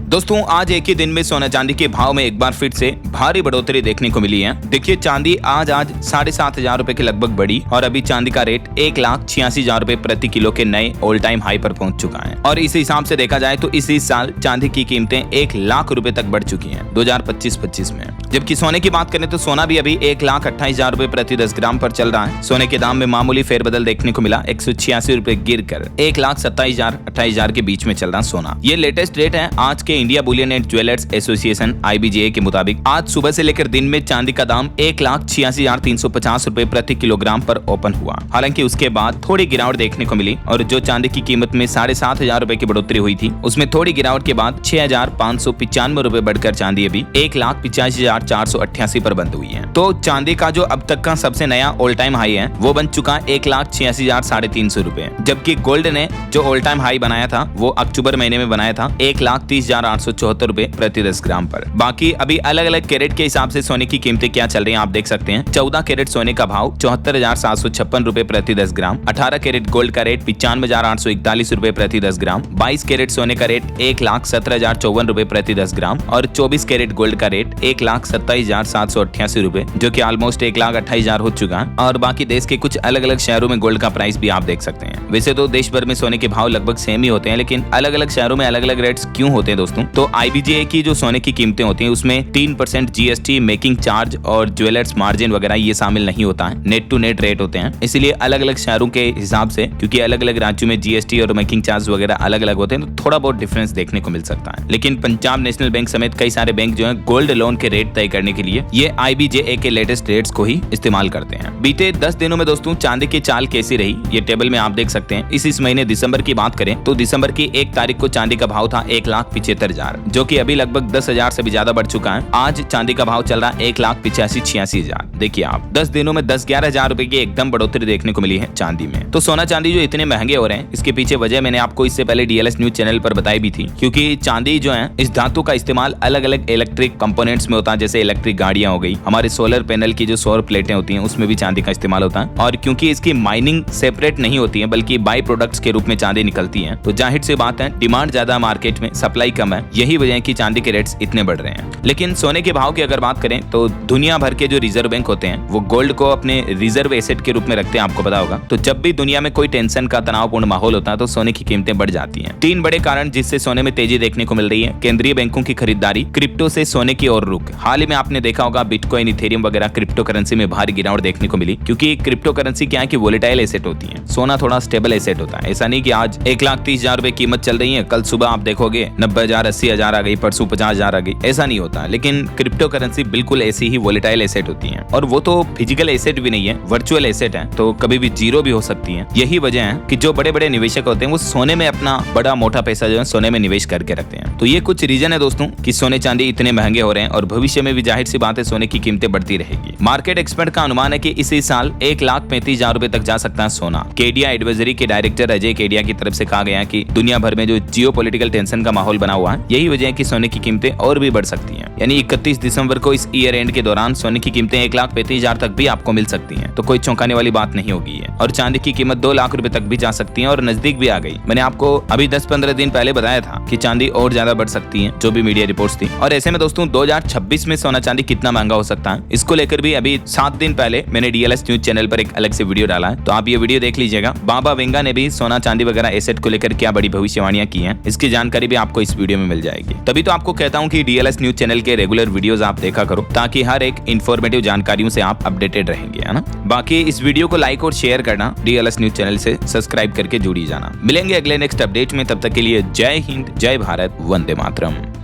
दोस्तों आज एक ही दिन में सोना चांदी के भाव में एक बार फिर से भारी बढ़ोतरी देखने को मिली है। देखिए चांदी आज 7,500 रुपए के लगभग बढ़ी और अभी चांदी का रेट 1,86,000 रुपए प्रति किलो के नए ऑल टाइम हाई पर पहुंच चुका है। और इस हिसाब से देखा जाए तो इसी साल चांदी की कीमतें 1,00,000 रुपए तक बढ़ चुकी हैं 2025-25 में। जबकि सोने की बात करें तो सोना भी अभी 1,28,000 रुपए प्रति 10 ग्राम पर चल रहा है। सोने के दाम में मामूली फेरबदल देखने को मिला, 186 रुपए गिर कर 1,27,000-28,000 के बीच में चल रहा सोना। ये लेटेस्ट रेट है आज के India Boolean and jewellers association IBJA के मुताबिक। आज सुबह से लेकर दिन में चांदी का दाम 1,86,350 रुपए प्रति किलोग्राम पर ओपन हुआ। हालांकि उसके बाद थोड़ी गिरावट देखने को मिली और जो चांदी की कीमत में 7,500 रुपए की बढ़ोतरी हुई थी उसमें थोड़ी गिरावट के बाद 6,595 रुपए बढ़कर चांदी अभी 1,85,488 पर बंद हुई है। तो चांदी का जो अब तक का सबसे नया ऑल टाइम हाई है वो बन चुका 1,86,350 रुपए। जबकि गोल्ड ने जो ऑल टाइम हाई बनाया था वो अक्टूबर महीने में बनाया था 1,30,874 रुपए प्रति 10 ग्राम पर। बाकी अभी अलग अलग कैरेट के हिसाब से सोने की कीमतें क्या चल रही हैं आप देख सकते हैं। 14 कैरेट सोने का भाव 74,756 रुपए प्रति 10 ग्राम, 18 कैरेट गोल्ड का रेट 95,841 रुपए प्रति 10 ग्राम, 22 कैरेट सोने का रेट 1,17,054 रुपए प्रति 10 ग्राम और 24 कैरेट गोल्ड का रेट 1,27,788 रुपए, जो कि ऑलमोस्ट 1,28,000 हो चुका है। और बाकी देश के कुछ अलग अलग शहरों में गोल्ड का प्राइस भी आप देख सकते हैं। वैसे तो देश भर में सोने के भाव लगभग सेम ही होते हैं, लेकिन अलग अलग शहरों में अलग अलग रेट्स क्यों होते हैं दोस्तों? तो IBJA की जो सोने की कीमतें होती हैं उसमें 3% GST, मेकिंग चार्ज और ज्वेलर्स मार्जिन वगैरह ये शामिल नहीं होता है। नेट टू नेट रेट होते हैं। इसलिए अलग अलग शहरों के हिसाब से, क्योंकि अलग अलग राज्यों में GST और मेकिंग चार्ज वगैरह अलग अलग होते हैं, तो थोड़ा बहुत डिफरेंस देखने को मिल सकता है। लेकिन पंजाब नेशनल बैंक समेत कई सारे बैंक जो है गोल्ड लोन के रेट तय करने के लिए ये IBJA के लेटेस्ट रेट्स को ही इस्तेमाल करते हैं। बीते 10 दिनों में दोस्तों चांदी की चाल कैसी रही ये टेबल में आप देख सकते हैं। इस महीने दिसंबर की बात करें तो दिसंबर की 1 तारीख को चांदी का भाव था 1,75,000, जो कि अभी लगभग 10,000 से भी ज्यादा बढ़ चुका है। आज चांदी का भाव चल रहा है 1,85,86,000। देखिए आप 10 दिनों में 10-11,000 रुपए की एकदम बढ़ोतरी देखने को मिली है चांदी में। तो सोना चांदी जो इतने महंगे हो रहे हैं इसके पीछे वजह मैंने आपको इससे पहले DLS न्यूज चैनल पर बताई भी थी, क्योंकि चांदी जो है इस धातु का इस्तेमाल अलग अलग इलेक्ट्रिक कंपोनेंट्स में होता है, जैसे इलेक्ट्रिक गाड़ियां हो गई, हमारे सोलर पैनल की जो सौर प्लेटें होती हैं उसमें भी चांदी का इस्तेमाल होता है। और क्योंकि इसकी माइनिंग सेपरेट नहीं होती है बल्कि बाई प्रोडक्ट्स के रूप में चांदी निकलती है, तो जाहिर सी बात है डिमांड ज्यादा, मार्केट में सप्लाई कम है, यही वजह है कि चांदी के रेट्स इतने बढ़ रहे हैं। लेकिन सोने के भाव की अगर बात करें तो दुनिया भर के जो रिजर्व बैंक होते हैं वो गोल्ड को अपने रिजर्व एसेट के रूप में रखते हैं, आपको पता होगा। तो जब भी दुनिया में कोई टेंशन का तनावपूर्ण माहौल होता है तो सोने की कीमतें बढ़ जाती हैं। 3 बड़े कारण जिससे सोने में तेजी देखने को मिल रही है: केंद्रीय बैंकों की खरीदारी, क्रिप्टो से सोने की ओर रुख। हाल ही में आपने देखा होगा बिटकॉइन, इथेरियम वगैरह क्रिप्टो करेंसी में भारी गिरावट देखने को मिली, क्योंकि क्रिप्टो करेंसी क्या है कि वोलेटाइल एसेट होती है। सोना थोड़ा स्टेबल एसेट होता है। ऐसा नहीं कि आज 1,30,000 रुपए कीमत चल रही है, कल सुबह आप देखोगे 90,000, 80,000 आ गई, परसों 50,000 आ गई, ऐसा नहीं होता। लेकिन क्रिप्टो करेंसी बिल्कुल ऐसी ही वोलेटाइल एसेट होती है, और वो तो फिजिकल एसेट भी नहीं है, वर्चुअल एसेट है, तो कभी भी जीरो भी हो सकती है। यही वजह है कि जो बड़े बड़े निवेशक होते हैं वो सोने में अपना बड़ा मोटा पैसा जो है सोने में निवेश करके रखते हैं। तो ये कुछ रीजन है दोस्तों कि सोने चांदी इतने महंगे हो रहे हैं, और भविष्य में भी जाहिर सी बात है सोने की कीमतें बढ़ती रहेगी। मार्केट एक्सपर्ट का अनुमान है कि इसी साल 1,35,000 रुपए तक जा सकता है सोना। केडिया एडवाइजरी के डायरेक्टर अजय केडिया की तरफ से कहा गया है कि दुनिया भर में जो जियोपॉलिटिकल टेंशन का माहौल बना हुआ है यही वजह है कि सोने की कीमतें और भी बढ़ सकती हैं। यानी 31 दिसंबर को इस ईयर एंड के दौरान सोने की कीमतें 1,35,000 तक भी आपको मिल सकती हैं, तो कोई चौंकाने वाली बात नहीं होगी है। और चांदी की कीमत 2 लाख रुपए तक भी जा सकती है और नजदीक भी आ गई। मैंने आपको अभी 10-15 दिन पहले बताया था कि चांदी और ज्यादा बढ़ सकती है, जो भी मीडिया रिपोर्ट्स थी। और ऐसे में दोस्तों 2026 में सोना चांदी कितना महंगा हो सकता है इसको लेकर भी अभी 7 दिन पहले मैंने DLS न्यूज चैनल पर एक अलग से वीडियो डाला है, तो आप ये वीडियो देख लीजिएगा। बाबा वेंगा ने भी सोना चांदी वगैरह एसेट को लेकर क्या बड़ी भविष्यवाणियां की हैं, इसकी जानकारी भी आपको इस वीडियो में मिल जाएगी। तभी तो आपको कहता हूं कि DLS न्यूज चैनल के रेगुलर वीडियोस आप देखा करो, ताकि हर एक इन्फॉर्मेटिव जानकारियों से आप अपडेटेड रहेंगे, है ना। बाकी इस वीडियो को लाइक और शेयर करना, DLS न्यूज चैनल से सब्सक्राइब करके जुड़ी जाना। मिलेंगे अगले नेक्स्ट अपडेट में, तब तक के लिए जय हिंद, जय भारत, वंदे मातरम।